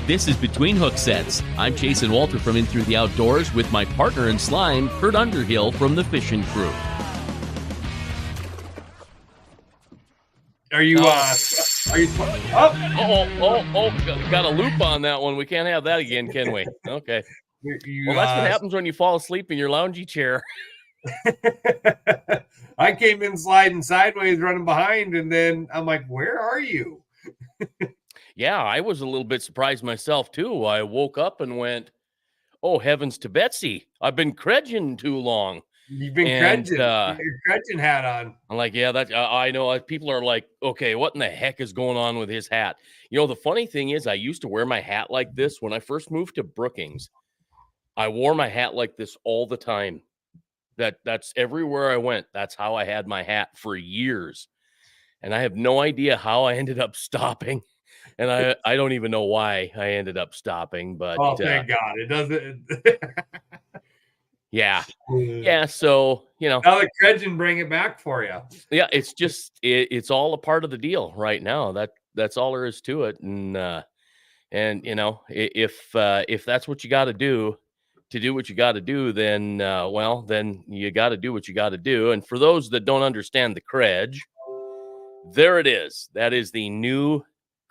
This is Between Hook Sets. I'm Jason Walter from In Through the Outdoors with my partner in slime, Curt Underhill from the Fishing Crew. Are you got a loop on that one. We can't have that again, can we? Okay. Well, that's what happens when you fall asleep in your loungy chair. I came in sliding sideways, running behind, and then I'm like, where are you? Yeah, I was a little bit surprised myself, too. I woke up and went, oh, heavens to Betsy. I've been credging too long. You've been credging. Your credging hat on. I'm like, yeah, that I know. People are like, okay, what in the heck is going on with his hat? You know, the funny thing is I used to wear my hat like this when I first moved to Brookings. I wore my hat like this all the time. That's everywhere I went. That's how I had my hat for years. And I have no idea how I ended up stopping. And I don't even know why I ended up stopping, but oh, thank God. It doesn't. Yeah. So, you know, now the credging bring it back for you. Yeah. It's just, it's all a part of the deal right now. That's all there is to it. And you know, if that's what you got to do what you got to do, then, then you got to do what you got to do. And for those that don't understand the credge, there it is. That is the new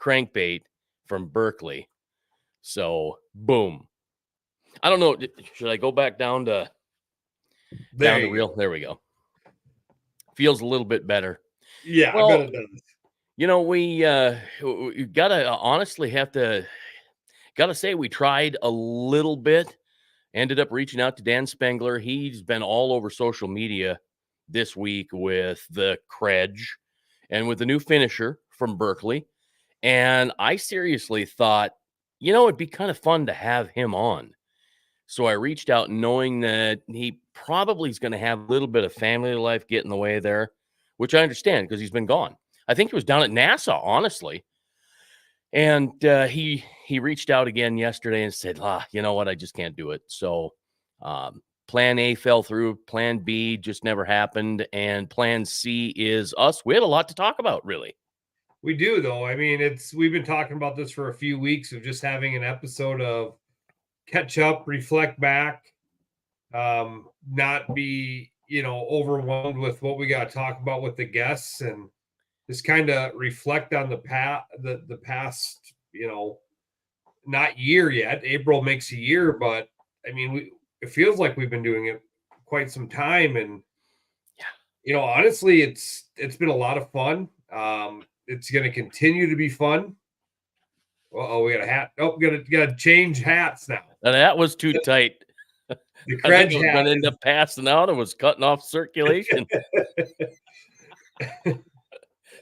crankbait from Berkley. So boom. I don't know. Should I go back down to reel? There we go. Feels a little bit better. Yeah, well, I bet it does. You know, we gotta say we tried a little bit. Ended up reaching out to Dan Spengler. He's been all over social media this week with the credge and with the new finisher from Berkley. And I seriously thought, you know, it'd be kind of fun to have him on. So I reached out knowing that he probably is going to have a little bit of family life get in the way there, which I understand because he's been gone. I think he was down at NASA, honestly. And he reached out again yesterday and said, you know what, I just can't do it. So plan A fell through, plan B just never happened, and plan C is us. We had a lot to talk about, really. We do, though. I mean, we've been talking about this for a few weeks of just having an episode of catch up, reflect back, not be, you know, overwhelmed with what we got to talk about with the guests, and just kind of reflect on the past, you know, not year yet. April makes a year, but I mean, it feels like we've been doing it quite some time. And, you know, honestly, it's been a lot of fun. It's going to continue to be fun. Oh, we got a hat. Oh, we got to change hats now. And that was too tight. The credge hat going to end up passing out. It was cutting off circulation.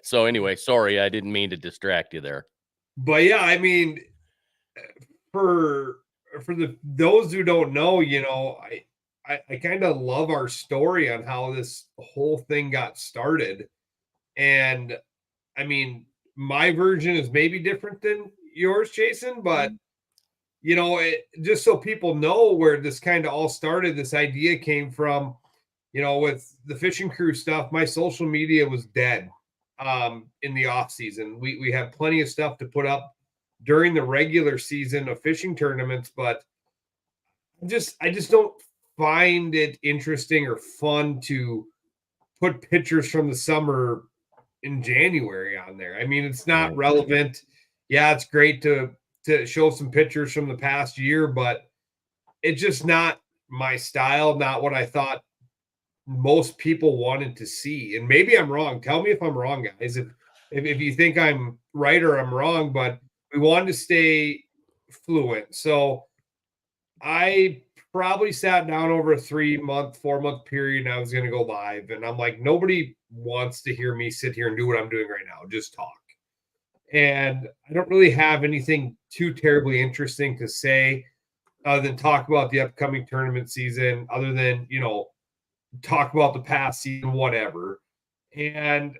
So anyway, sorry, I didn't mean to distract you there. But yeah, I mean, for those who don't know, you know, I kind of love our story on how this whole thing got started. And I mean, my version is maybe different than yours, Jason, but you know, just so people know where this kind of all started, this idea came from, you know, with the Fishing Crew stuff, my social media was dead in the off season. We have plenty of stuff to put up during the regular season of fishing tournaments, but I just don't find it interesting or fun to put pictures from the summer in January on there. I mean, it's not relevant. Yeah, it's great to show some pictures from the past year, but it's just not my style, not what I thought most people wanted to see. And maybe I'm wrong. Tell me if I'm wrong, guys. If you think I'm right or I'm wrong, but we wanted to stay fluent. So I probably sat down over a 4-month period, and I was going to go live. And I'm like, nobody wants to hear me sit here and do what I'm doing right now. Just talk. And I don't really have anything too terribly interesting to say other than talk about the upcoming tournament season, other than, you know, talk about the past season, whatever. And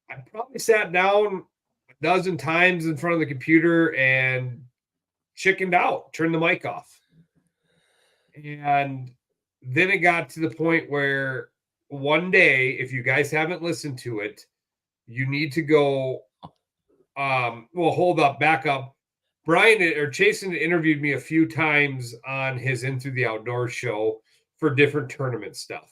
I probably sat down a dozen times in front of the computer and chickened out, turned the mic off. And then it got to the point where one day, if you guys haven't listened to it, You need to go. Well, hold up, back up. Brian or Jason interviewed me a few times on his Into the Outdoors show for different tournament stuff.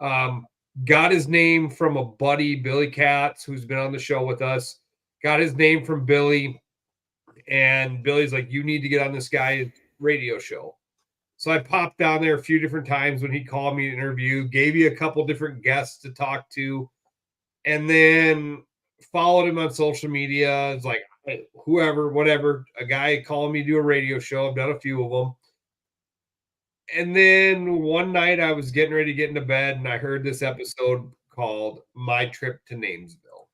Got his name from a buddy, Billy Katz, who's been on the show with us. Got his name from Billy, and Billy's like, "You need to get on this guy's radio show." So I popped down there a few different times when he called me to interview, gave you a couple different guests to talk to, and then followed him on social media. It's like, hey, whoever, whatever, a guy called me to do a radio show. I've done a few of them. And then one night I was getting ready to get into bed and I heard this episode called My Trip to Namesville.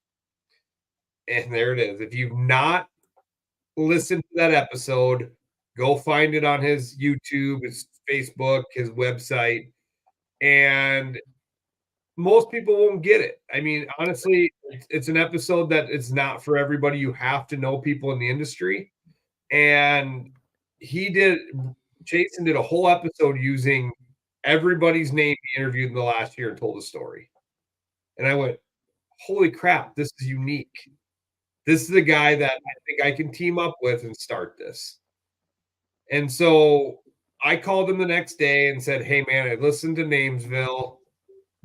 And there it is. If you've not listened to that episode, go find it on his YouTube, his Facebook, his website. And most people won't get it. I mean, honestly, it's an episode that it's not for everybody. You have to know people in the industry. And Jason did a whole episode using everybody's name he interviewed in the last year and told a story. And I went, holy crap, this is unique. This is a guy that I think I can team up with and start this. And so I called him the next day and said, hey, man, I listened to Namesville.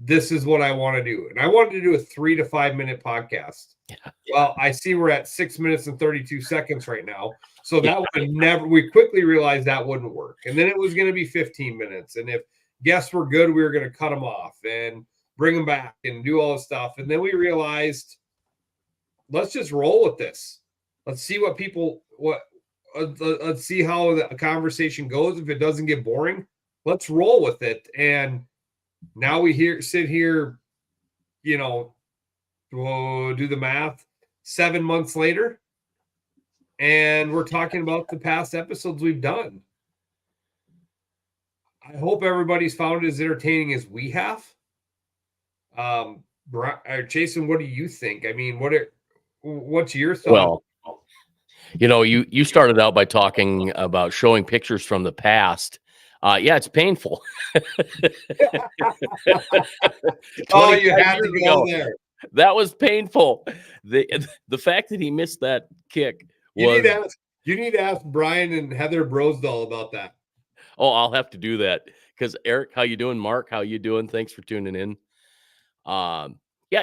This is what I want to do. And I wanted to do a 3 to 5 minute podcast. Yeah. Well, I see we're at 6 minutes and 32 seconds right now. So that would never, we quickly realized that wouldn't work. And then it was going to be 15 minutes. And if guests were good, we were going to cut them off and bring them back and do all this stuff. And then we realized, let's just roll with this. Let's see let's see how the conversation goes. If it doesn't get boring, let's roll with it. And now we sit here, we'll do the math, 7 months later, and we're talking about the past episodes we've done. I hope everybody's found it as entertaining as we have. Jason, what do you think? I mean, what's your thought? Well, you started out by talking about showing pictures from the past. Yeah, it's painful. Oh, you had to go there. That was painful. The fact that he missed that kick was. You need to ask Brian and Heather Brosdahl about that. Oh, I'll have to do that because Eric, how you doing? Mark, how you doing? Thanks for tuning in. Yeah,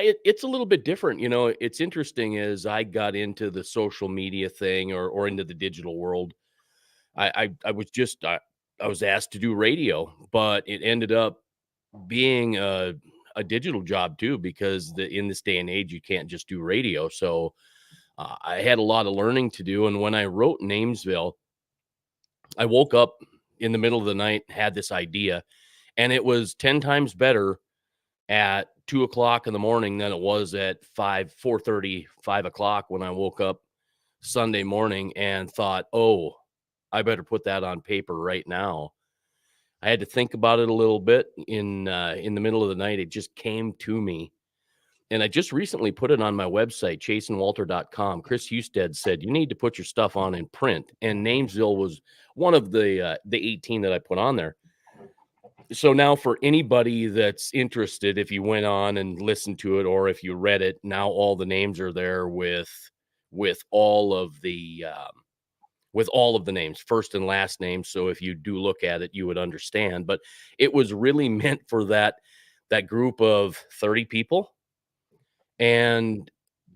it's a little bit different. It's interesting as I got into the social media thing or into the digital world. I was asked to do radio, but it ended up being a digital job too, because in this day and age, you can't just do radio. So I had a lot of learning to do. And when I wrote Namesville, I woke up in the middle of the night, had this idea, and it was 10 times better at 2 o'clock in the morning than it was at 4:30, 5 o'clock when I woke up Sunday morning and thought, oh, I better put that on paper right now. I had to think about it a little bit in the middle of the night. It just came to me. And I just recently put it on my website, jasonwalter.com. Chris Husted said, you need to put your stuff on in print. And Namesville was one of the 18 that I put on there. So now for anybody that's interested, if you went on and listened to it, or if you read it, now all the names are there with all of the names, first and last names. So if you do look at it, you would understand. But it was really meant for that group of 30 people. And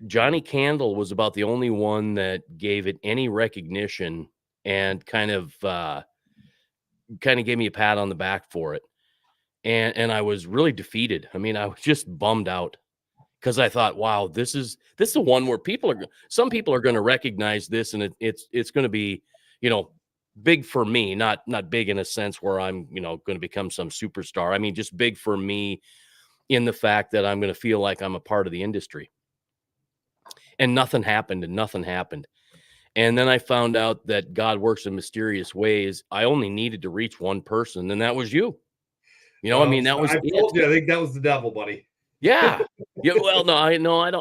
Johnny Candle was about the only one that gave it any recognition and kind of gave me a pat on the back for it. And I was really defeated. I mean, I was just bummed out because I thought, wow, this is the one where some people are going to recognize this, and it's going to be, big for me, not big in a sense where I'm, going to become some superstar. I mean, just big for me in the fact that I'm going to feel like I'm a part of the industry. And nothing happened. And then I found out that God works in mysterious ways. I only needed to reach one person, and that was you. I mean, that was. I told you, I think that was the devil, buddy. Yeah. Yeah. Well, no,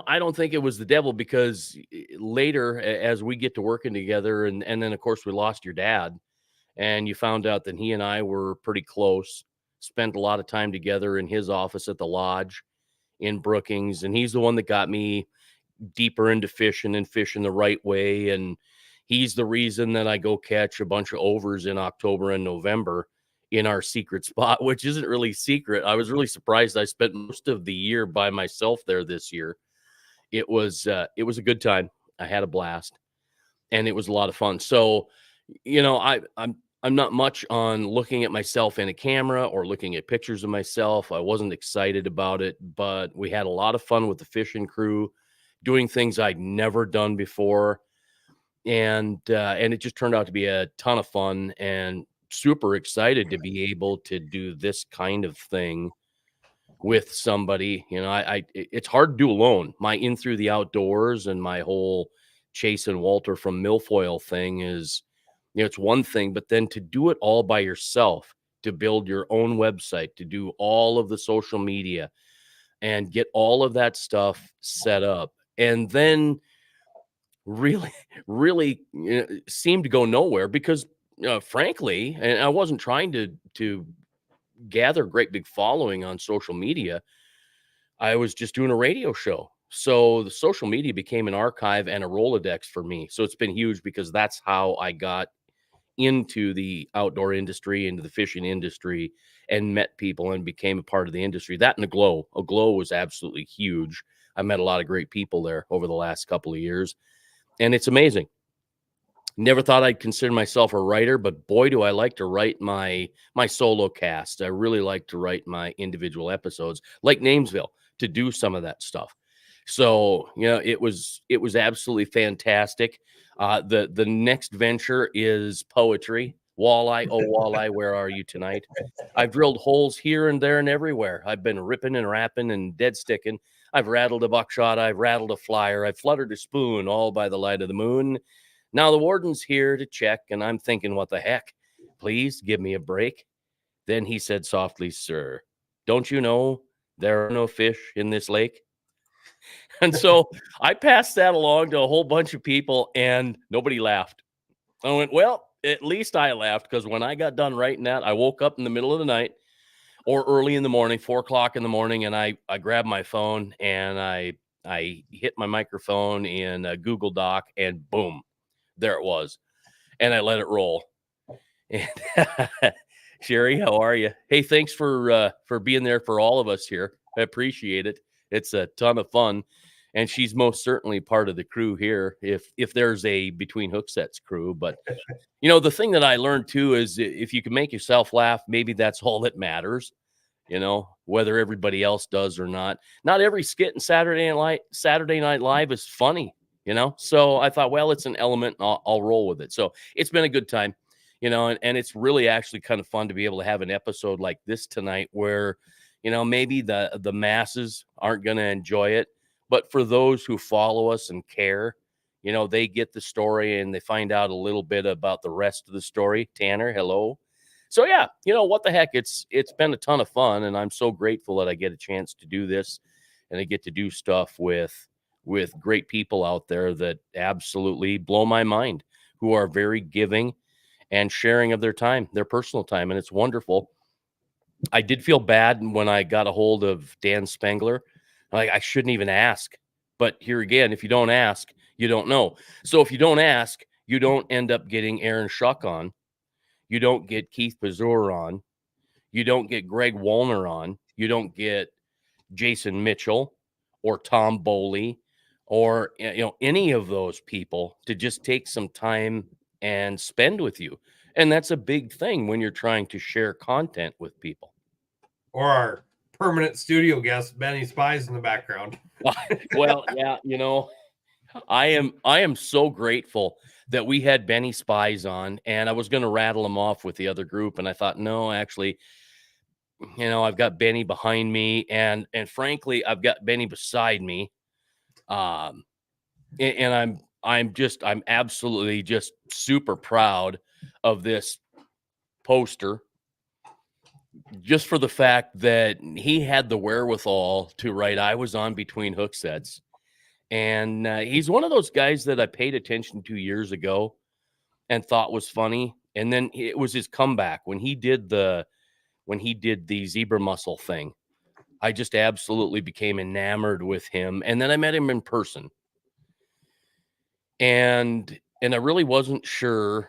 I don't think it was the devil, because later, as we get to working together, and then of course we lost your dad, and you found out that he and I were pretty close, spent a lot of time together in his office at the lodge in Brookings. And he's the one that got me deeper into fishing and fishing the right way. And he's the reason that I go catch a bunch of overs in October and November in our secret spot, which isn't really secret. I was really surprised. I spent most of the year by myself there this year. It was a good time. I had a blast, and it was a lot of fun. So, I'm not much on looking at myself in a camera or looking at pictures of myself. I wasn't excited about it, but we had a lot of fun with the fishing crew, doing things I'd never done before, and it just turned out to be a ton of fun, and super excited to be able to do this kind of thing with somebody. It's hard to do alone. My In Through the Outdoors and my whole Chase and Walter from Milfoil thing is, it's one thing, but then to do it all by yourself, to build your own website, to do all of the social media and get all of that stuff set up, and then really, really seemed to go nowhere because, frankly, and I wasn't trying to gather a great big following on social media. I was just doing a radio show. So the social media became an archive and a Rolodex for me. So it's been huge because that's how I got into the outdoor industry, into the fishing industry, and met people and became a part of the industry. That and a glow was absolutely huge. I met a lot of great people there over the last couple of years, and it's amazing. Never thought I'd consider myself a writer, but boy, do I like to write my solo cast. I really like to write my individual episodes, like Namesville, to do some of that stuff. So, it was absolutely fantastic. The next venture is poetry. Walleye, oh walleye, where are you tonight? I've drilled holes here and there and everywhere. I've been ripping and rapping and dead sticking. I've rattled a buckshot. I've rattled a flyer. I've fluttered a spoon, all by the light of the moon. Now the warden's here to check, and I'm thinking, what the heck? Please give me a break. Then he said softly, sir, don't you know there are no fish in this lake? And so I passed that along to a whole bunch of people, and nobody laughed. I went, well, at least I laughed, because when I got done writing that, I woke up in the middle of the night or early in the morning, 4 o'clock in the morning, and I grabbed my phone and I hit my microphone in a Google Doc, and boom, there it was. And I let it roll. And Sherry, how are you? Hey, thanks for being there for all of us here. I appreciate it. It's a ton of fun, and she's most certainly part of the crew here, if there's a Between Hook Sets crew. But the thing that I learned too is, if you can make yourself laugh, maybe that's all that matters. Whether everybody else does or not. Not every skit in Saturday Night Live is funny. So I thought, well, it's an element, and I'll roll with it. So it's been a good time, and it's really actually kind of fun to be able to have an episode like this tonight where, maybe the masses aren't going to enjoy it, but for those who follow us and care, they get the story and they find out a little bit about the rest of the story. Tanner, hello. So yeah, what the heck? It's been a ton of fun, and I'm so grateful that I get a chance to do this, and I get to do stuff with great people out there that absolutely blow my mind, who are very giving and sharing of their time, their personal time. And it's wonderful. I did feel bad when I got a hold of Dan Spengler. Like, I shouldn't even ask. But here again, if you don't ask, you don't know. So if you don't ask, you don't end up getting Aaron Schuck on. You don't get Keith Pazour on. You don't get Gregg Wollner on. You don't get Jason Mitchell or Tom Boley or any of those people to just take some time and spend with you. And that's a big thing when you're trying to share content with people. Or our permanent studio guest, Benny Spies, in the background. Well, yeah, I am so grateful that we had Benny Spies on, and I was going to rattle him off with the other group, and I thought, no, actually, I've got Benny behind me, and frankly, I've got Benny beside me. And I'm absolutely just super proud of this poster, just for the fact that he had the wherewithal to write, I was on Between Hook Sets. And he's one of those guys that I paid attention to years ago and thought was funny. And then it was his comeback when he did the zebra mussel thing. I just absolutely became enamored with him. And then I met him in person. and I really wasn't sure.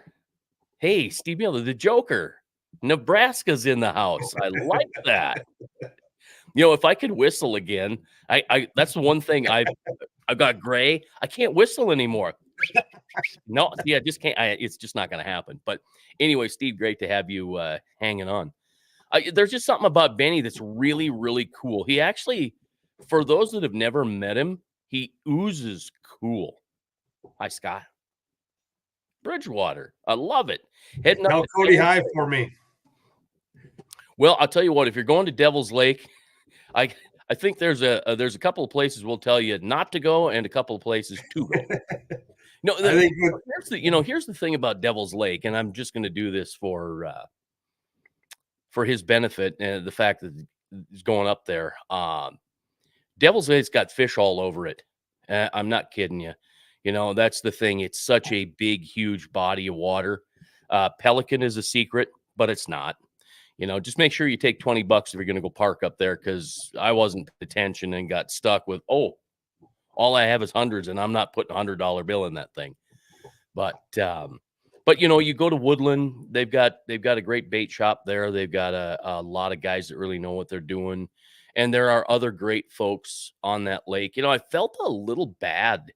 Hey, Steve Miller, the Joker, Nebraska's in the house. I like that. If I could whistle again, I that's the one thing I've got gray. I can't whistle anymore. No, yeah, just can't. It's just not going to happen. But anyway, Steve, great to have you hanging on. There's just something about Benny that's really, really cool. He actually, for those that have never met him, he oozes cool. Hi, Scott. Bridgewater. I love it. Heading up Tell to Cody Devil's hi Lake. for me. Well, I'll tell you what. If you're going to Devil's Lake, I think there's a couple of places we'll tell you not to go, and a couple of places to go. No, I think here's the thing about Devil's Lake, and I'm just going to do this for his benefit and the fact that he's going up there. Devil's Lake's got fish all over it. I'm not kidding you. That's the thing. It's such a big, huge body of water. Pelican is a secret, but it's not. Just make sure you take $20 if you're going to go park up there, because I wasn't paying attention and got stuck with, all I have is hundreds, and I'm not putting $100 bill in that thing. But you go to Woodland, they've got a great bait shop there. They've got a lot of guys that really know what they're doing. And there are other great folks on that lake. I felt a little bad,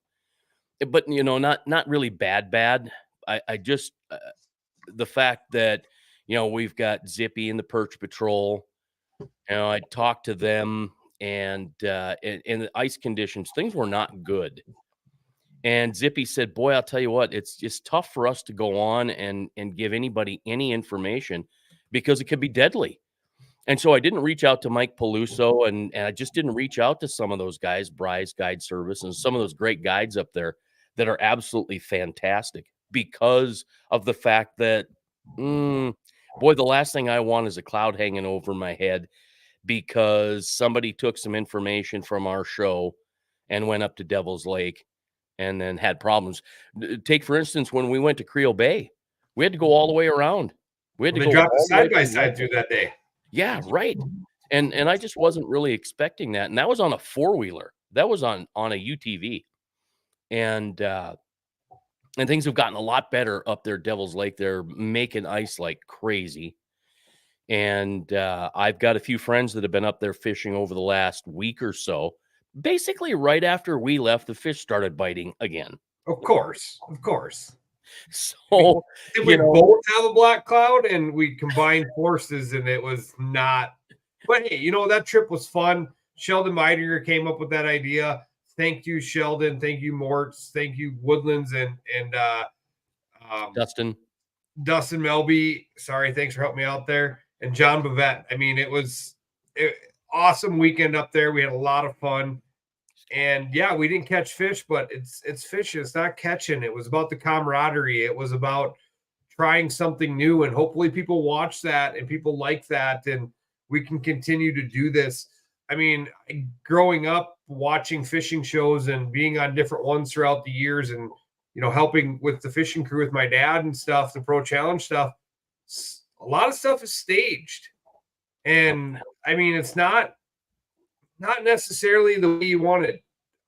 but not really bad. I just the fact that we've got Zippy and the Perch Patrol. I talked to them, and in the ice conditions, things were not good. And Zippy said, "Boy, I'll tell you what, it's just tough for us to go on and give anybody any information because it could be deadly." And so I didn't reach out to Mike Peluso, and I just didn't reach out to some of those guys, Bry's Guide Service, and some of those great guides up there that are absolutely fantastic, because of the fact that, boy, the last thing I want is a cloud hanging over my head because somebody took some information from our show and went up to Devil's Lake and then had problems. Take, for instance, when we went to Creel Bay, we had to go all the way around. We had to they go dropped the all the way side by to side through that day. Yeah, right. And I just wasn't really expecting that. And that was on a four-wheeler. That was on a UTV. And things have gotten a lot better up there, Devil's Lake. They're making ice like crazy. And I've got a few friends that have been up there fishing over the last week or so. Basically, right after we left, the fish started biting again. Of course. So, we both have a black cloud, and we combined forces, and it was not. But hey, that trip was fun. Sheldon Meidinger came up with that idea. Thank you, Sheldon. Thank you, Mortz. Thank you, Woodlands, and Dustin Melby. Sorry, thanks for helping me out there. And John Bavette. I mean, it was awesome weekend up there. We had a lot of fun. And yeah, we didn't catch fish, but it's fishing. It's not catching. It was about the camaraderie. It was about trying something new, and hopefully people watch that and people like that, and we can continue to do this. I mean, growing up watching fishing shows and being on different ones throughout the years, and helping with the fishing crew with my dad and stuff, the Pro Challenge stuff, a lot of stuff is staged. And I mean, it's not necessarily the way you want it.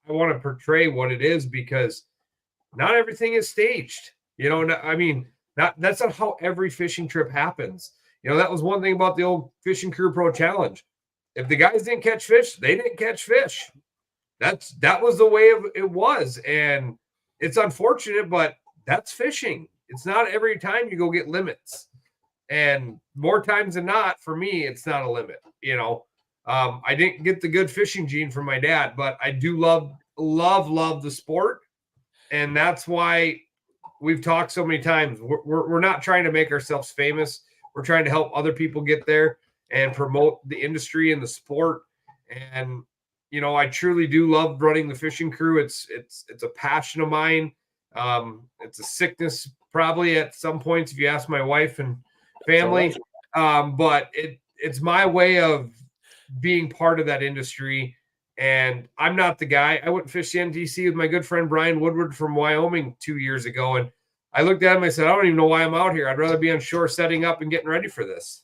I want to portray what it is, because not everything is staged. I mean, that's not how every fishing trip happens. That was one thing about the old Fishing Crew Pro Challenge. If the guys didn't catch fish, they didn't catch fish. That was the way it was. And it's unfortunate, but that's fishing. It's not every time you go get limits. And more times than not, for me, it's not a limit, I didn't get the good fishing gene from my dad, but I do love the sport. And that's why we've talked so many times. We're not trying to make ourselves famous. We're trying to help other people get there and promote the industry and the sport. And, I truly do love running the fishing crew. It's a passion of mine. It's a sickness probably at some points, if you ask my wife and family. But it's my way of being part of that industry. And I'm not the guy. I went and fished the NTC with my good friend Brian Woodward from Wyoming 2 years ago, and I looked at him, I said, I don't even know why I'm out here. I'd rather be on shore setting up and getting ready for this.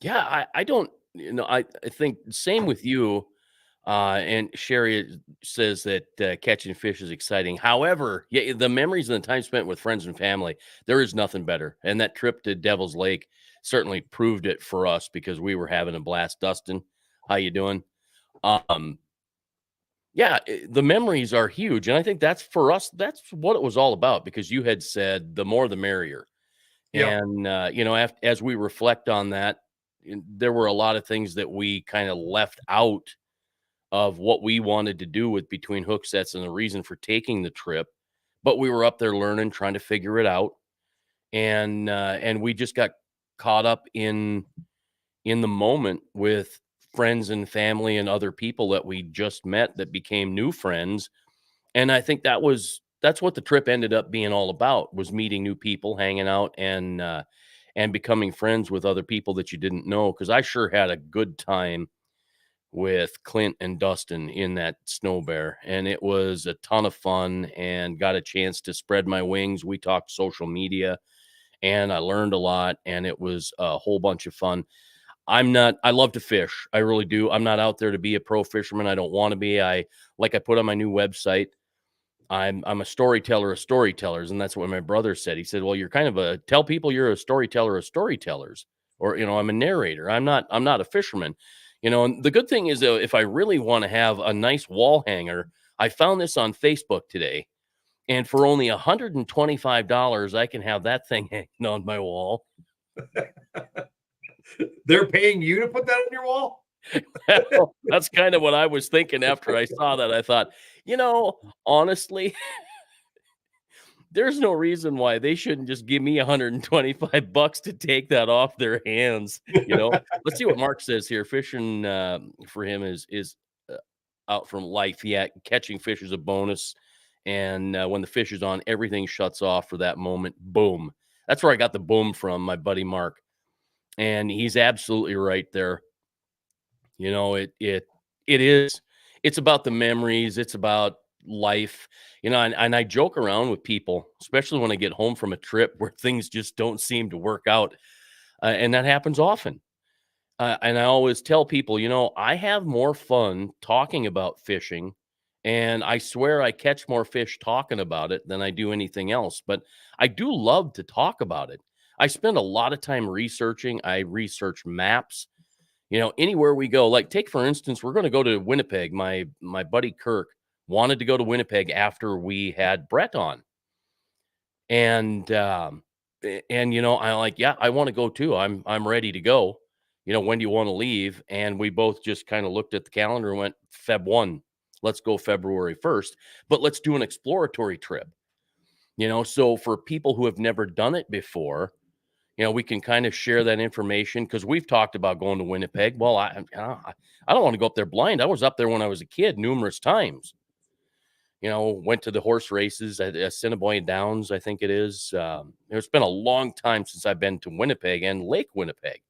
Yeah, I don't, I think same with you. And Sherry says that catching fish is exciting. However, yeah, the memories and the time spent with friends and family, there is nothing better. And that trip to Devil's Lake certainly proved it for us because we were having a blast. Dustin, how you doing? Um, yeah, the memories are huge, and I think that's for us. That's what it was all about because you had said the more the merrier. Yep. And as we reflect on that, there were a lot of things that we kind of left out of what we wanted to do with between hook sets and the reason for taking the trip. But we were up there learning, trying to figure it out, and we just got caught up in the moment with friends and family and other people that we just met that became new friends. And I think that's what the trip ended up being all about, was meeting new people, hanging out, and becoming friends with other people that you didn't know. Because I sure had a good time with Clint and Dustin in that snow bear, and it was a ton of fun and got a chance to spread my wings. We talked social media and I learned a lot, and it was a whole bunch of fun. I love to fish. I really do. I'm not out there to be a pro fisherman. I don't want to be. I put on my new website, I'm a storyteller of storytellers, and that's what my brother said. He said, "Well, you're kind of a tell people you're a storyteller of storytellers, or I'm a narrator. I'm not a fisherman." And the good thing is, though, if I really want to have a nice wall hanger, I found this on Facebook today, and for only $125, I can have that thing hanging on my wall. They're paying you to put that on your wall? Well, that's kind of what I was thinking after I saw that. I thought, honestly, there's no reason why they shouldn't just give me 125 bucks to take that off their hands. Let's see what Mark says here. Fishing for him is uh, out from life. Yeah, catching fish is a bonus, and when the fish is on, everything shuts off for that moment. Boom. That's where I got the boom from, my buddy Mark, and he's absolutely right there. It is. It's about the memories. It's about life. And I joke around with people, especially when I get home from a trip where things just don't seem to work out, and that happens often. And I always tell people, I have more fun talking about fishing, and I swear I catch more fish talking about it than I do anything else. But I do love to talk about it. I spend a lot of time researching. I research maps. Anywhere we go, like take for instance, we're going to go to Winnipeg. My buddy Kirk wanted to go to Winnipeg after we had Brett on, and I like, yeah, I want to go too. I'm ready to go. When do you want to leave? And we both just kind of looked at the calendar and went Feb 1. Let's go February 1st, but let's do an exploratory trip. So for people who have never done it before, we can kind of share that information because we've talked about going to Winnipeg. Well, I don't want to go up there blind. I was up there when I was a kid numerous times. Went to the horse races at Assiniboine Downs, I think it is. It's been a long time since I've been to Winnipeg and Lake Winnipeg.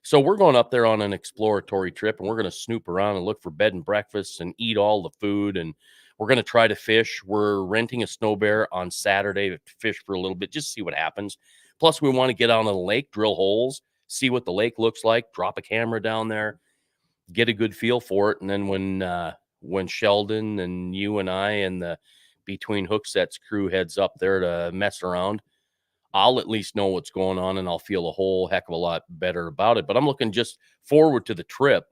So we're going up there on an exploratory trip, and we're going to snoop around and look for bed and breakfasts and eat all the food. And we're going to try to fish. We're renting a snow bear on Saturday to fish for a little bit, just see what happens. Plus, we want to get out on the lake, drill holes, see what the lake looks like, drop a camera down there, get a good feel for it. And then when Sheldon and you and I and the Between Hook Sets crew heads up there to mess around, I'll at least know what's going on and I'll feel a whole heck of a lot better about it. But I'm looking just forward to the trip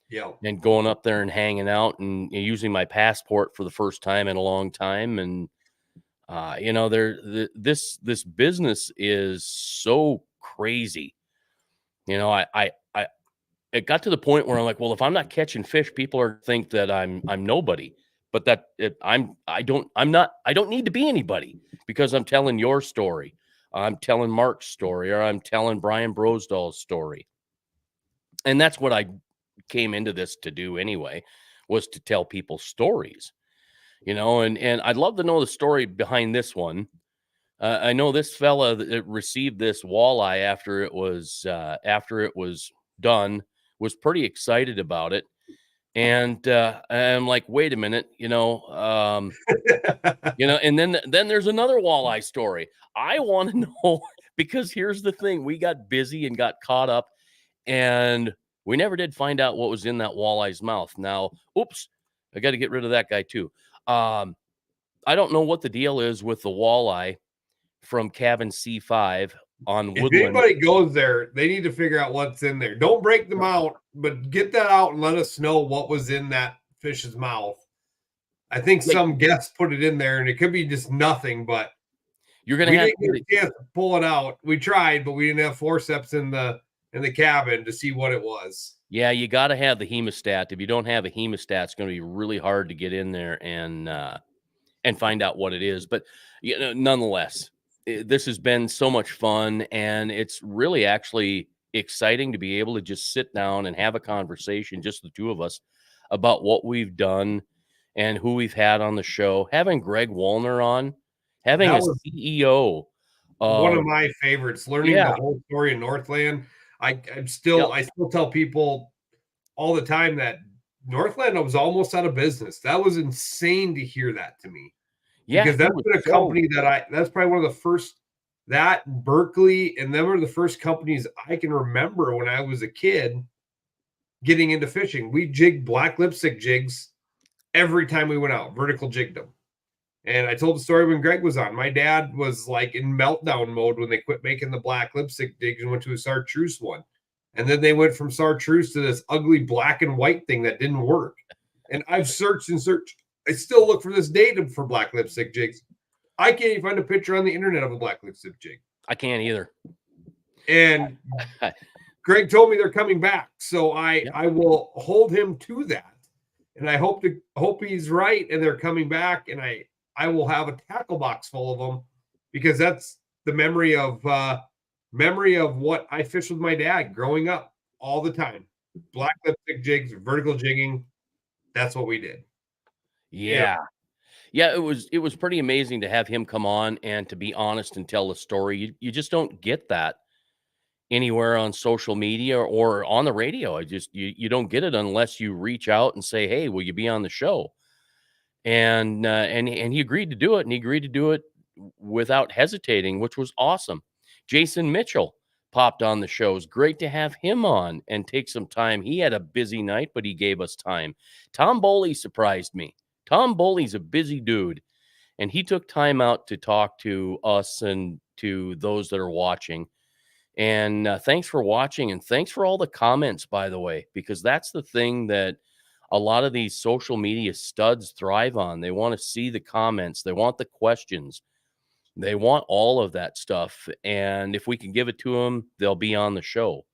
Yeah. and going up there and hanging out and using my passport for the first time in a long time. And this business is so crazy. I it got to the point where I'm like, well, if I'm not catching fish, people are think that I'm nobody. But I don't need to be anybody because I'm telling your story. I'm telling Mark's story, or I'm telling Brian Brosdahl's story. And that's what I came into this to do anyway, was to tell people stories, and I'd love to know the story behind this one. I know this fella that received this walleye after it was done, was pretty excited about it. And I'm like, wait a minute, and then there's another walleye story. I want to know because here's the thing: we got busy and got caught up, and We never did find out what was in that walleye's mouth. Now, oops, I got to get rid of that guy too. I don't know what the deal is with the walleye from cabin C5 on If Woodland. anybody goes there, they need to figure out what's in there. Don't break them out, but get that out and let us know what was in that fish's mouth. I think Like, some guests put it in there, and it could be just nothing, but you're going we to have didn't get a chance to pull it out. We tried, but we didn't have forceps in the cabin to see what it was. Yeah, you got to have the hemostat. If you don't have a hemostat, it's going to be really hard to get in there and find out what it is. But you know, nonetheless, this has been so much fun, and it's really actually exciting to be able to just sit down and have a conversation, just the two of us, about what we've done and who we've had on the show. Having Gregg Wollner on, having That a was CEO one of of my favorites. Learning the yeah, whole story in Northland. I yep, still tell people all the time that Northland was almost out of business. That was insane to hear that to me, yeah, because he that's was been a so company that's probably one of the first, that Berkeley and them are the first companies I can remember when I was a kid getting into fishing. We jigged black lipstick jigs every time we went out, vertical jigged them. And I told the story when Greg was on. My dad was like in meltdown mode when they quit making the black lipstick jigs and went to a chartreuse one. And then they went from chartreuse to this ugly black and white thing that didn't work. And I've searched and searched. I still look for this data for black lipstick jigs. I can't even find a picture on the internet of a black lipstick jig. I can't either. And Greg told me they're coming back, so Yep. I will hold him to that. And I hope he's right and they're coming back. And I will have a tackle box full of them, because that's the memory of what I fished with my dad growing up all the time. Black lipstick jigs, vertical jigging. That's what we did. Yeah. Yeah, it was pretty amazing to have him come on and to be honest and tell the story. You just don't get that anywhere on social media or on the radio. You don't get it unless you reach out and say, "Hey, will you be on the show?" And he agreed to do it, and he agreed to do it without hesitating, which was awesome. Jason Mitchell popped on the show. It's great to have him on and take some time. He had a busy night, but he gave us time. Tom Boley surprised me. Tom Boley's a busy dude, and he took time out to talk to us and to those that are watching. And thanks for watching, and thanks for all the comments, by the way, because that's the thing that a lot of these social media studs thrive on. They want to see the comments, they want the questions, they want all of that stuff. And if we can give it to them, they'll be on the show.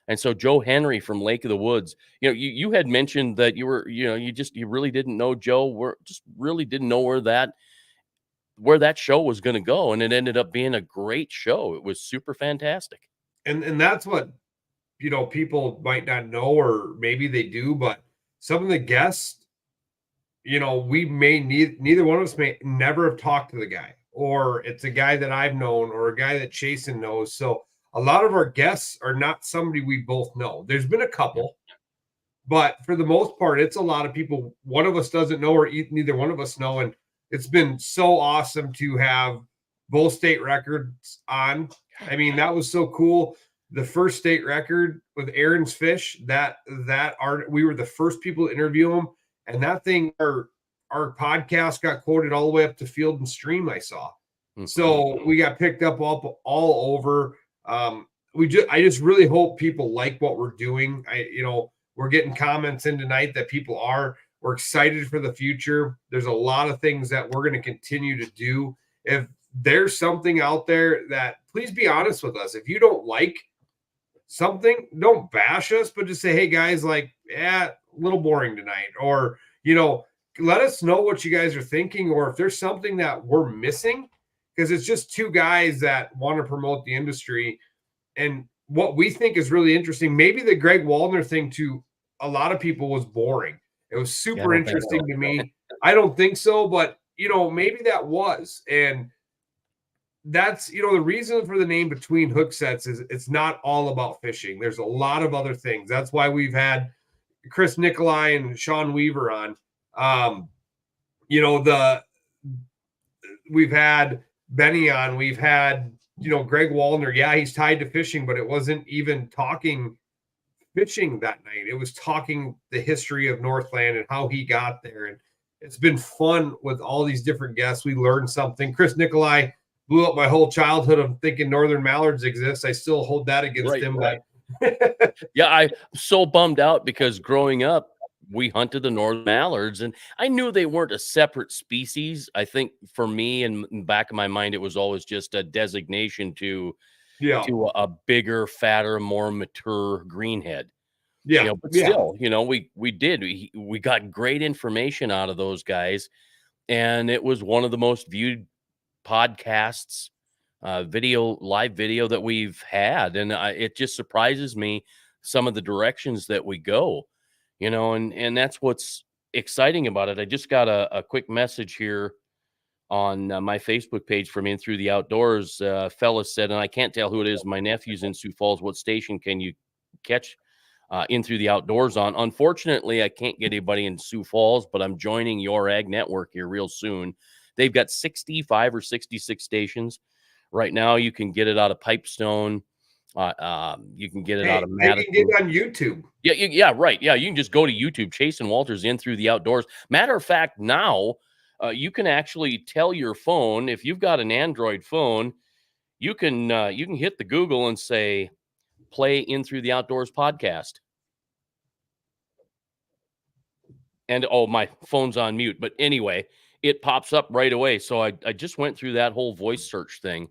And so Joe Henry from Lake of the Woods, you know, you had mentioned that you were, you know, you really didn't know Joe, just really didn't know where that show was going to go, and it ended up being a great show. It was super fantastic. And that's what, people might not know, or maybe they do, but some of the guests, we may neither one of us may never have talked to the guy, or it's a guy that I've known or a guy that Chasen knows. So a lot of our guests are not somebody we both know. There's been a couple, but for the most part, it's a lot of people one of us doesn't know, or neither one of us know. And it's been so awesome to have both state records on. I mean, that was so cool. The first state record with Aaron's Fish, we were the first people to interview him. And that thing, our podcast got quoted all the way up to Field and Stream, I saw. Mhm. So we got picked up all over. I just really hope people like what we're doing. We're getting comments in tonight that people are. We're excited for the future. There's a lot of things that we're going to continue to do. If there's something out there, that please be honest with us. If you don't like something, don't bash us, but just say, hey guys, like, a little boring tonight, or, let us know what you guys are thinking, or if there's something that we're missing, because it's just two guys that want to promote the industry. And what we think is really interesting, maybe the Gregg Wollner thing to a lot of people was boring. It was super interesting to me. I don't think so, but maybe that was. And that's, the reason for the name Between Hook Sets is it's not all about fishing. There's a lot of other things. That's why we've had Chris Nicolai and Sean Weaver on. We've had Benny on. We've had, Gregg Wollner. Yeah, he's tied to fishing, but it wasn't even talking fishing that night. It was talking the history of Northland and how he got there. And it's been fun with all these different guests. We learned something. Chris Nicolai blew up my whole childhood of thinking northern mallards exist. I still hold that against him. Right. Yeah, I'm so bummed out because growing up, we hunted the northern mallards, and I knew they weren't a separate species. I think for me, and in the back of my mind, it was always just a designation to Yeah. a bigger, fatter, more mature greenhead. Yeah. But Yeah. still, we got great information out of those guys, and it was one of the most viewed podcasts, live video that we've had, and it just surprises me some of the directions that we go, and that's what's exciting about it. I just got a quick message here on my Facebook page from In Through the Outdoors. Fella said, and I can't tell who it is. My nephew's in Sioux Falls. What station can you catch In Through the Outdoors on? Unfortunately, I can't get anybody in Sioux Falls, but I'm joining your ag network here real soon. They've got 65 or 66 stations. Right now, you can get it out of Pipestone. You can get it out of Madison. You can get it on YouTube. Yeah, right. Yeah, you can just go to YouTube, Chase and Walters In Through the Outdoors. Matter of fact, now you can actually tell your phone, if you've got an Android phone, you can hit the Google and say, play In Through the Outdoors podcast. And my phone's on mute. But anyway, it pops up right away. So I just went through that whole voice search thing,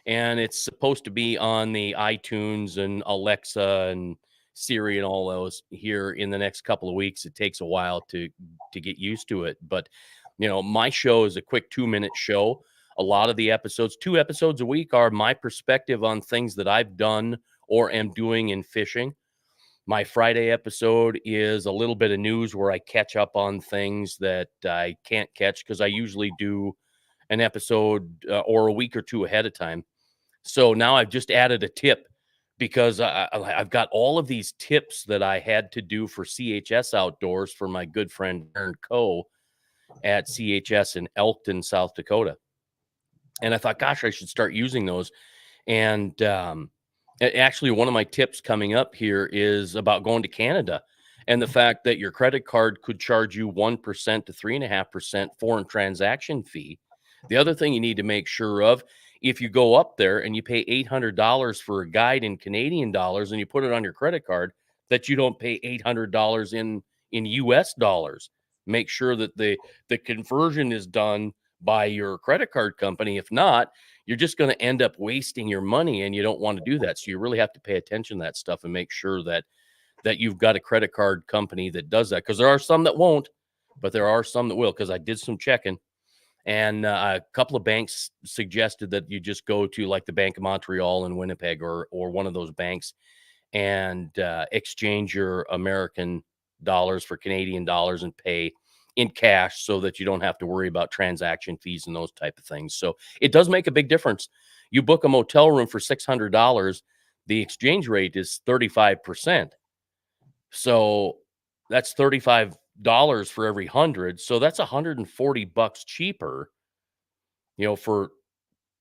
and it's supposed to be on the iTunes and Alexa and Siri and all those here in the next couple of weeks. It takes a while to get used to it. But my show is a quick 2-minute show. A lot of the episodes, 2 episodes a week, are my perspective on things that I've done or am doing in fishing. My Friday episode is a little bit of news where I catch up on things that I can't catch because I usually do an episode or a week or 2 ahead of time. So now I've just added a tip because I've got all of these tips that I had to do for CHS Outdoors for my good friend Aaron Coe at CHS in Elkton, South Dakota. And I thought, gosh, I should start using those. And actually, one of my tips coming up here is about going to Canada and the fact that your credit card could charge you 1% to 3.5% foreign transaction fee. The other thing you need to make sure of, if you go up there and you pay $800 for a guide in Canadian dollars and you put it on your credit card, that you don't pay $800 in US dollars. Make sure that the conversion is done by your credit card company. If not, you're just going to end up wasting your money, and you don't want to do that. So you really have to pay attention to that stuff and make sure that you've got a credit card company that does that, because there are some that won't, but there are some that will, because I did some checking, and a couple of banks suggested that you just go to like the Bank of Montreal in Winnipeg or one of those banks and exchange your American dollars for Canadian dollars and pay in cash, so that you don't have to worry about transaction fees and those type of things. So it does make a big difference. You book a motel room for $600, the exchange rate is 35%. So that's $35 for every 100. So that's $140 cheaper, for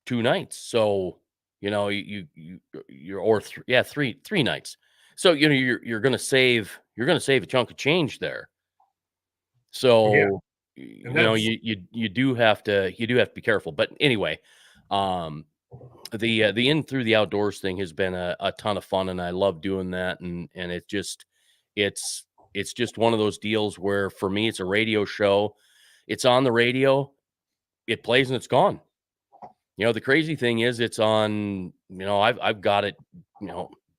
2 nights. So, you're three nights. So, you're going to save a chunk of change there. So, you do have to be careful. But anyway, the In Through the Outdoors thing has been a ton of fun, and I love doing that. And it's just one of those deals where, for me, it's a radio show. It's on the radio, it plays, and it's gone. The crazy thing is, it's on, I've got it,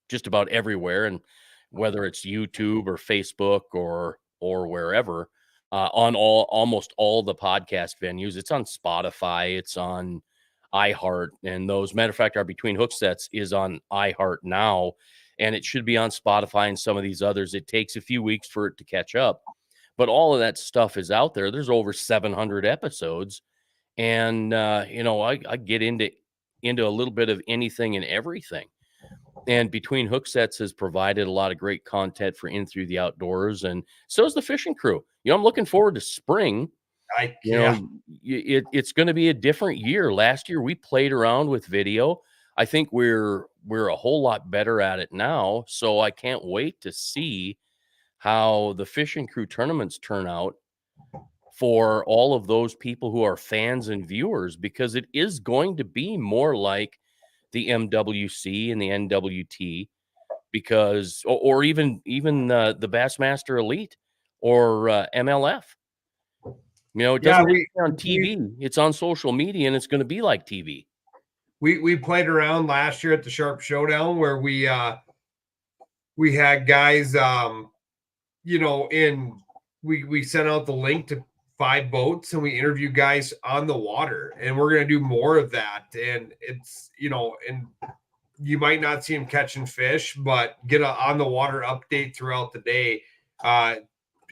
just about everywhere, and whether it's YouTube or Facebook or wherever, on almost all the podcast venues. It's on Spotify, it's on iHeart, and those, matter of fact, our Between Hook Sets is on iHeart now, and it should be on Spotify and some of these others. It takes a few weeks for it to catch up, but all of that stuff is out there. There's over 700 episodes, and I get into a little bit of anything and everything. And Between Hook Sets has provided a lot of great content for In Through the Outdoors, and so is the fishing crew. I'm looking forward to spring. It's going to be a different year. Last year we played around with video. I think we're a whole lot better at it now. So I can't wait to see how the fishing crew tournaments turn out for all of those people who are fans and viewers, because it is going to be more like the MWC and the NWT, because or even the Bassmaster Elite or MLF. You know, it Yeah, doesn't have to be on TV. It's on social media, and it's going to be like TV. We played around last year at the Sharp Showdown where we had guys we sent out the link to 5 boats and we interview guys on the water, and we're going to do more of that. And it's, and you might not see them catching fish, but get a on the water update throughout the day.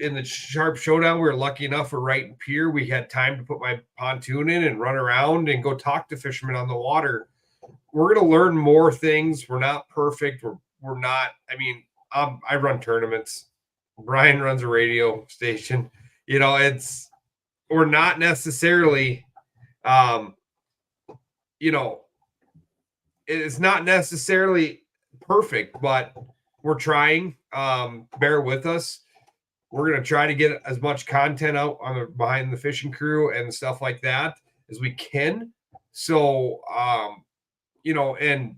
In the Sharp Showdown, we were lucky enough for Wright and Pier. We had time to put my pontoon in and run around and go talk to fishermen on the water. We're going to learn more things. We're not perfect. We're not, I run tournaments. Brian runs a radio station. We're not necessarily, it's not necessarily perfect, but we're trying. Bear with us. We're going to try to get as much content out on the behind the fishing crew and stuff like that as we can. So, and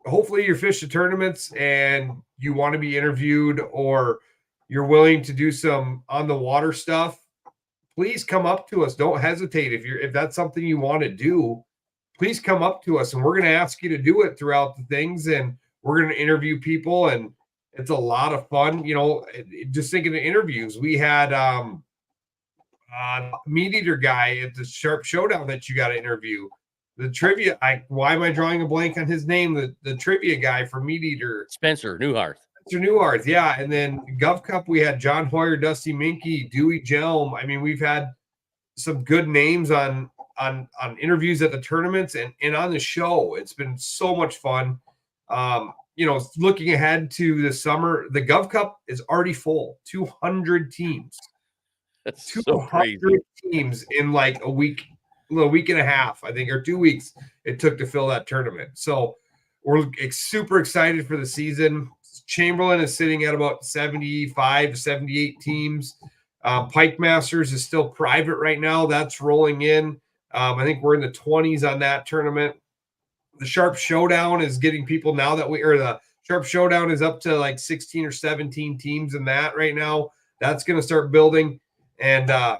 hopefully you fish the tournaments and you want to be interviewed, or you're willing to do some on the water stuff. Please come up to us. Don't hesitate. If that's something you want to do, please come up to us, and we're going to ask you to do it throughout the things, and we're going to interview people, and it's a lot of fun. Just thinking of interviews, we had meat eater guy at the Sharp Showdown that you got to interview. The trivia, why am I drawing a blank on his name? The trivia guy for Meat Eater, Spencer Newhart. Yeah. And then Gov Cup, we had John Hoyer, Dusty Minky, Dewey Jelm. We've had some good names on interviews at the tournaments and on the show. It's been so much fun. Looking ahead to the summer, the Gov Cup is already full. 200 teams. That's so crazy. Teams in like a week and a half, I think, or 2 weeks it took to fill that tournament. So we're super excited for the season. Chamberlain is sitting at about 75 to 78 teams. Pike Masters is still private right now. That's rolling in. I think we're in the 20s on that tournament. The Sharp Showdown is getting people now that the Sharp Showdown is up to like 16 or 17 teams in that right now. That's going to start building. And, I'm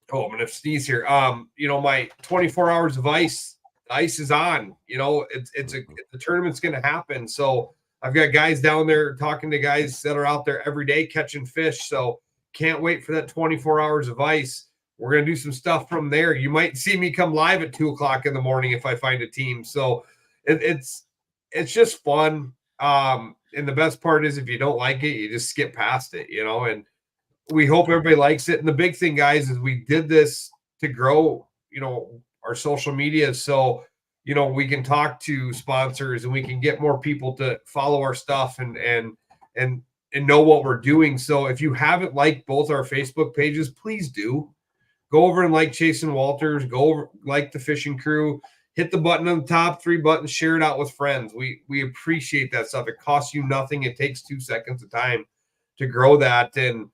going to sneeze here. My 24 hours of ice is on. The tournament's going to happen. So I've got guys down there talking to guys that are out there every day catching fish. So can't wait for that 24 hours of ice. We're going to do some stuff from there. You might see me come live at 2:00 in the morning if I find a team. So it's just fun. And the best part is if you don't like it, you just skip past it, and we hope everybody likes it. And the big thing, guys, is we did this to grow, our social media. So, we can talk to sponsors and we can get more people to follow our stuff and know what we're doing. So if you haven't liked both our Facebook pages, please do. Go over and like Jason Walters. Go over, like the Fishing Crew. Hit the button on the top, 3 buttons. Share it out with friends. We appreciate that stuff. It costs you nothing. It takes 2 seconds of time to grow that, and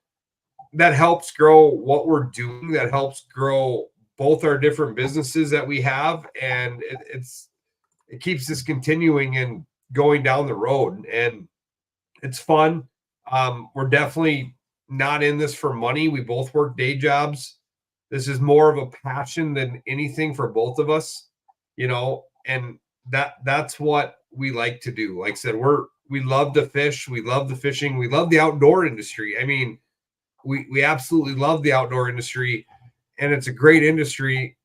that helps grow what we're doing. That helps grow both our different businesses that we have, and it keeps us continuing and going down the road, and it's fun. We're definitely not in this for money. We both work day jobs. This is more of a passion than anything for both of us, and that's what we like to do. Like I said, we love to fish. We love the fishing. We love the outdoor industry. We absolutely love the outdoor industry, and it's a great industry,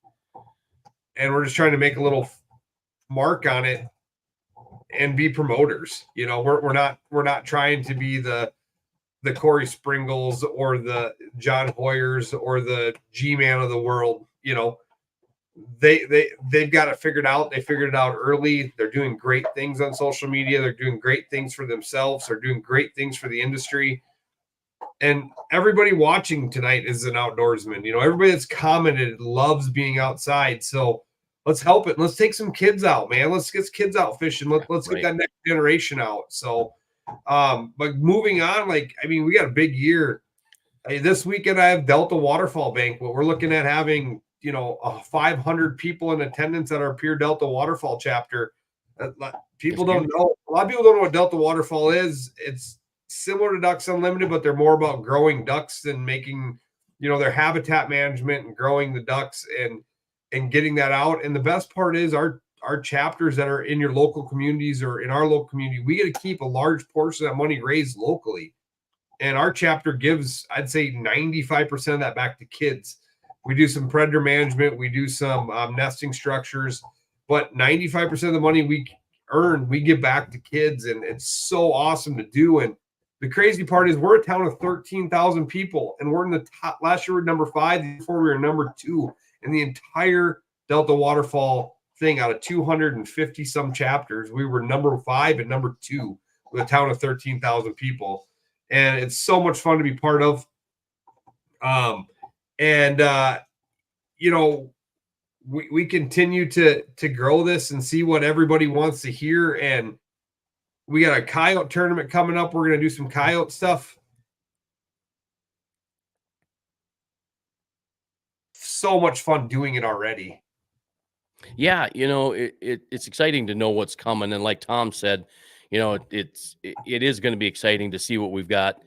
and we're just trying to make a little mark on it and be promoters. We're not trying to be the Corey Springles or the John Hoyers or the G-Man of the world. They've got it figured out. They figured it out early. They're doing great things on social media. They're doing great things for themselves. They're doing great things for the industry. And everybody watching tonight is an outdoorsman. Everybody that's commented loves being outside. So let's help it. Let's take some kids out, man. Let's get kids out fishing. Let's get Right. that next generation out. So, but moving on, like, I mean, we got a big year. This weekend I have Delta Waterfall Banquet. We're looking at having, 500 people in attendance at our Pier Delta Waterfall chapter. People don't know. A lot of people don't know what Delta Waterfall is. It's similar to Ducks Unlimited, but they're more about growing ducks and making, their habitat management and growing the ducks and getting that out. And the best part is our chapters that are in your local communities or in our local community, we get to keep a large portion of that money raised locally. And our chapter gives, I'd say, 95% of that back to kids. We do some predator management. We do some nesting structures. But 95% of the money we earn, we give back to kids. And it's so awesome to do. And the crazy part is we're a town of 13,000 people. And we're in the top. Last year we were number 5. Before we were number 2 in the entire Delta Waterfall thing. Out of 250 some chapters, we were number 5 and number 2 with a town of 13,000 people. And it's so much fun to be part of. We continue to grow this and see what everybody wants to hear. And we got a coyote tournament coming up. We're going to do some coyote stuff. So much fun doing it already. Yeah, it's exciting to know what's coming. And like Tom said, it is going to be exciting to see what we've got.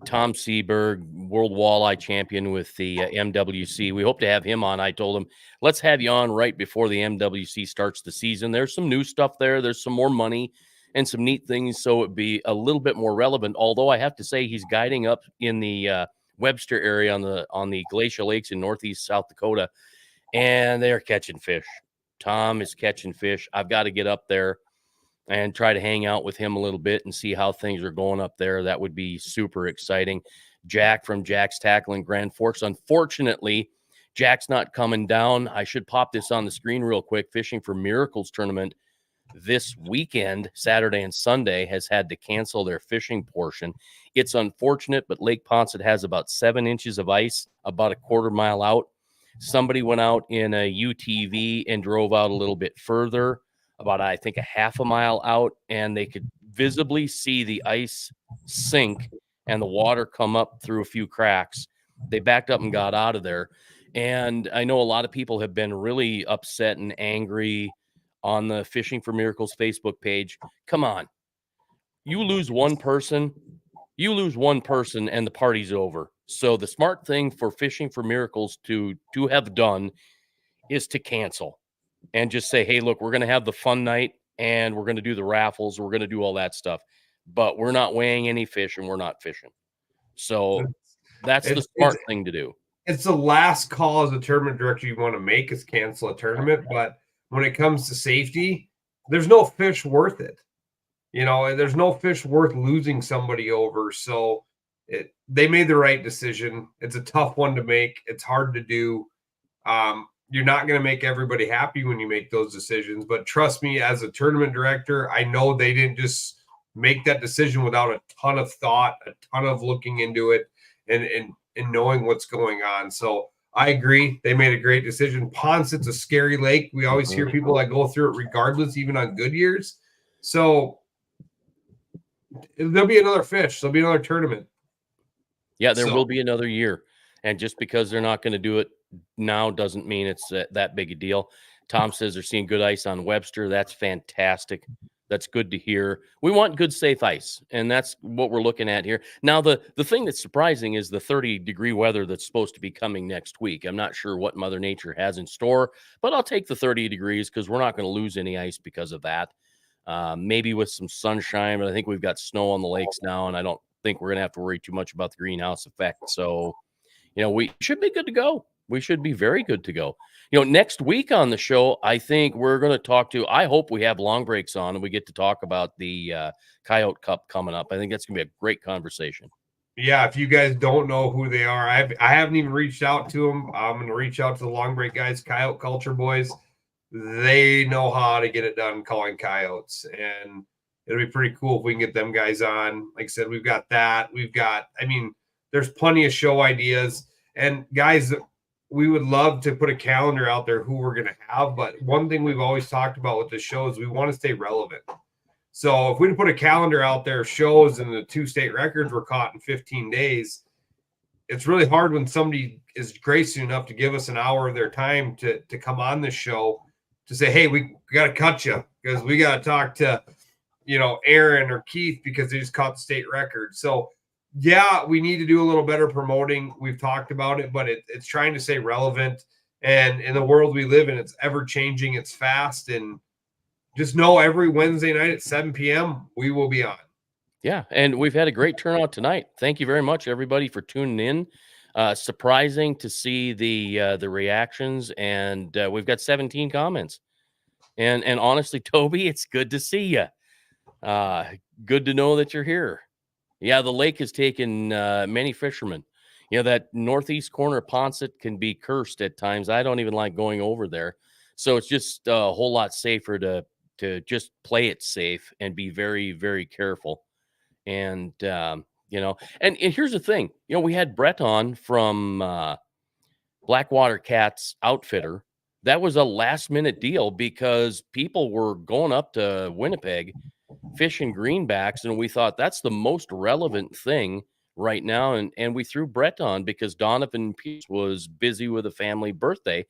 Tom Seberg, world walleye champion with the MWC. We hope to have him on. I told him, let's have you on right before the MWC starts the season. There's some new stuff there. There's some more money and some neat things. So it'd be a little bit more relevant. Although I have to say he's guiding up in the Webster area on the glacial lakes in northeast South Dakota, and they're catching fish. Tom is catching fish. I've got to get up there and try to hang out with him a little bit and see how things are going up there. That would be super exciting. Jack from Jack's Tackling Grand Forks. Unfortunately, Jack's not coming down. I should pop this on the screen real quick. Fishing for Miracles tournament this weekend, Saturday and Sunday, has had to cancel their fishing portion. It's unfortunate, but Lake Poncet has about 7 inches of ice about a quarter mile out. Somebody went out in a UTV and drove out a little bit further, about, I think, a half a mile out, and they could visibly see the ice sink and the water come up through a few cracks. They backed up and got out of there. And I know a lot of people have been really upset and angry on the Fishing for Miracles Facebook page. Come on. You lose one person and the party's over. So the smart thing for Fishing for Miracles to have done is to cancel and just say, hey, look, we're going to have the fun night and we're going to do the raffles. We're going to do all that stuff, but we're not weighing any fish and we're not fishing. So that's the smart thing to do. It's the last call as a tournament director you want to make is cancel a tournament. But when it comes to safety, there's no fish worth it. There's no fish worth losing somebody over. So they made the right decision. It's a tough one to make. It's hard to do. You're not going to make everybody happy when you make those decisions. But trust me, as a tournament director, I know they didn't just make that decision without a ton of thought, a ton of looking into it and knowing what's going on. So I agree. They made a great decision. Poncet's a scary lake. We always hear people that go through it regardless, even on good years. So there'll be another fish. There'll be another tournament. Yeah, there will be another year. And just because they're not going to do it now doesn't mean it's that big a deal. Tom says they're seeing good ice on Webster. That's fantastic. That's good to hear. We want good, safe ice, and that's what we're looking at here. Now, the thing that's surprising is the 30-degree weather that's supposed to be coming next week. I'm not sure what Mother Nature has in store, but I'll take the 30 degrees because we're not going to lose any ice because of that. Maybe with some sunshine, but I think we've got snow on the lakes now, and I don't think we're going to have to worry too much about the greenhouse effect. So, we should be good to go. We should be very good to go. Next week on the show, I think we're going to I hope we have long breaks on and we get to talk about the Coyote Cup coming up. I think that's going to be a great conversation. Yeah, if you guys don't know who they are, I haven't even reached out to them. I'm going to reach out to the long break guys, Coyote Culture Boys. They know how to get it done calling coyotes, and it'll be pretty cool if we can get them guys on. Like I said, we've got that. There's plenty of show ideas. And guys, we would love to put a calendar out there who we're going to have. But one thing we've always talked about with the show is we want to stay relevant. So if we put a calendar out there, shows and the 2 state records were caught in 15 days, it's really hard when somebody is gracious enough to give us an hour of their time to come on this show to say, hey, we got to cut you because we got to talk to, Aaron or Keith because they just caught the state record. So yeah, we need to do a little better promoting. We've talked about it, but it's trying to stay relevant. And in the world we live in, it's ever changing. It's fast. And just know every Wednesday night at 7 p.m. we will be on. Yeah, and we've had a great turnout tonight. Thank you very much, everybody, for tuning in. Surprising to see the reactions, and we've got 17 comments. And honestly, Toby, it's good to see you. Good to know that you're here. Yeah, the lake has taken many fishermen. That northeast corner of Ponset can be cursed at times. I don't even like going over there. So it's just a whole lot safer to just play it safe and be very, very careful. And, and here's the thing, we had Brett on from Blackwater Cats Outfitter. That was a last minute deal because people were going up to Winnipeg fishing greenbacks. And we thought that's the most relevant thing right now. And we threw Brett on because Donovan Pierce was busy with a family birthday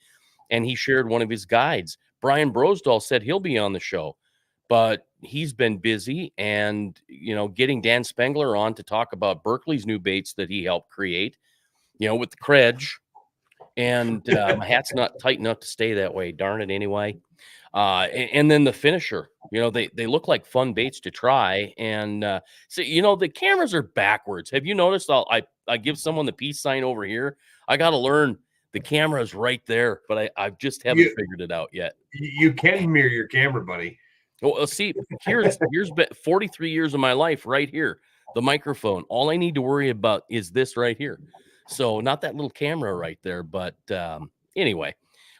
and he shared one of his guides. Brian Brosdahl said he'll be on the show, but he's been busy and, getting Dan Spengler on to talk about Berkeley's new baits that he helped create, with the Kredge. And my hat's not tight enough to stay that way. Darn it anyway. And then the finisher, they look like fun baits to try. And so, the cameras are backwards. Have you noticed? I give someone the peace sign over here. I got to learn the camera is right there, but I just haven't figured it out yet. You can mirror your camera, buddy. Well, see, here's 43 years of my life right here. The microphone. All I need to worry about is this right here. So not that little camera right there. But anyway,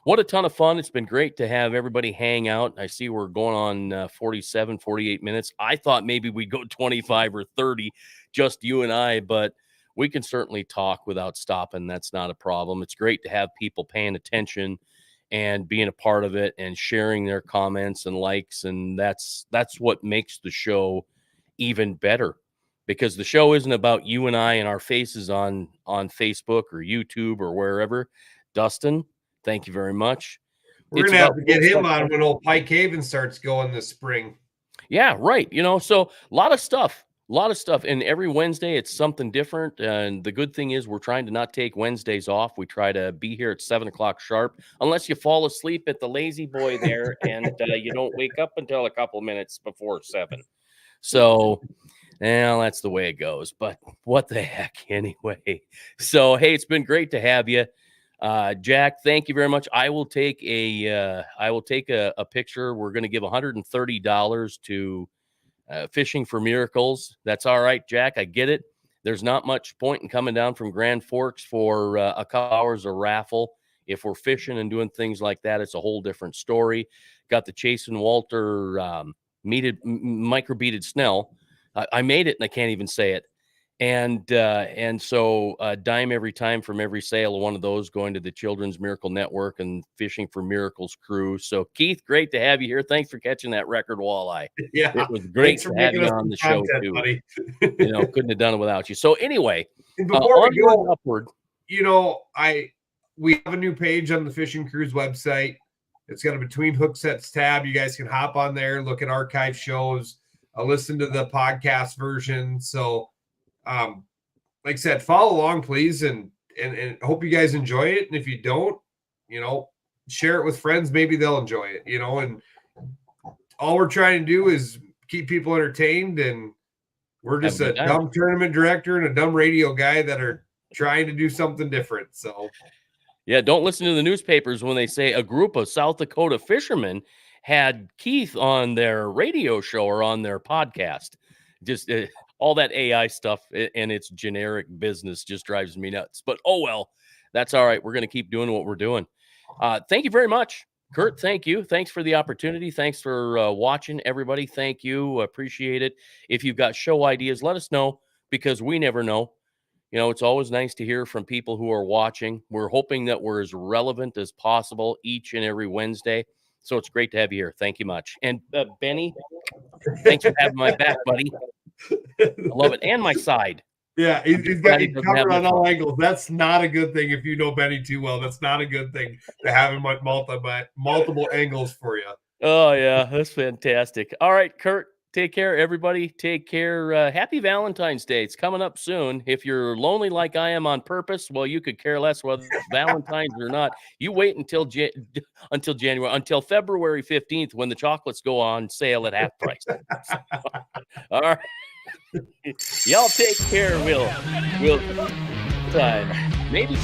what a ton of fun. It's been great to have everybody hang out. I see we're going on 47, 48 minutes. I thought maybe we'd go 25 or 30, just you and I, but we can certainly talk without stopping. That's not a problem. It's great to have people paying attention and being a part of it and sharing their comments and likes. And that's what makes the show even better, because the show isn't about you and I and our faces on Facebook or YouTube or wherever. Dustin, thank you very much. We're going to have to get him on when old Pike Haven starts going this spring. Yeah, right. So a lot of stuff. And every Wednesday it's something different. And the good thing is we're trying to not take Wednesdays off. We try to be here at 7:00 sharp, unless you fall asleep at the lazy boy there and you don't wake up until a couple minutes before 7. So, that's the way it goes. But what the heck anyway. So, hey, it's been great to have you. Jack, thank you very much. I will take a picture. We're going to give $130 to Fishing for Miracles. That's all right, Jack. I get it. There's not much point in coming down from Grand Forks for a couple hours of raffle. If we're fishing and doing things like that, it's a whole different story. Got the Chase and Walter micro-beaded Snell. I made it and I can't even say it. And so dime every time from every sale of one of those going to the Children's Miracle Network and Fishing for Miracles crew. So Keith, great to have you here. Thanks for catching that record walleye. Yeah, it was great to have you on the show too. Buddy. Couldn't have done it without you. So anyway, before we go upward, we have a new page on the Fishing Cruise website. It's got a Between Hook Sets tab. You guys can hop on there, look at archive shows, listen to the podcast version. So like I said, follow along, please, and hope you guys enjoy it. And if you don't, share it with friends. Maybe they'll enjoy it, and all we're trying to do is keep people entertained. And we're just a dumb tournament director and a dumb radio guy that are trying to do something different. So yeah, don't listen to the newspapers when they say a group of South Dakota fishermen had Keith on their radio show or on their podcast. Just all that AI stuff and its generic business just drives me nuts. But oh well, that's all right. We're going to keep doing what we're doing. Thank you very much, Curt. Thank you. Thanks for the opportunity. Thanks for watching, everybody. Thank you. Appreciate it. If you've got show ideas, let us know, because we never know. You know, it's always nice to hear from people who are watching. We're hoping that we're as relevant as possible each and every Wednesday. So it's great to have you here. Thank you much. And Benny, thanks for having my back, buddy. I love it. And my side. Yeah, I'm he's glad got he he's doesn't have covered my on all phone. angles. That's not a good thing if you know Benny too well. That's not a good thing to have him at multiple angles for you. Oh, yeah, that's fantastic. All right, Curt, take care. Everybody, take care. Happy Valentine's Day. It's coming up soon. If you're lonely like I am on purpose, well, you could care less whether it's Valentine's or not. You wait until until February 15th when the chocolates go on sale at half price. All right. Y'all take care. We'll time. Maybe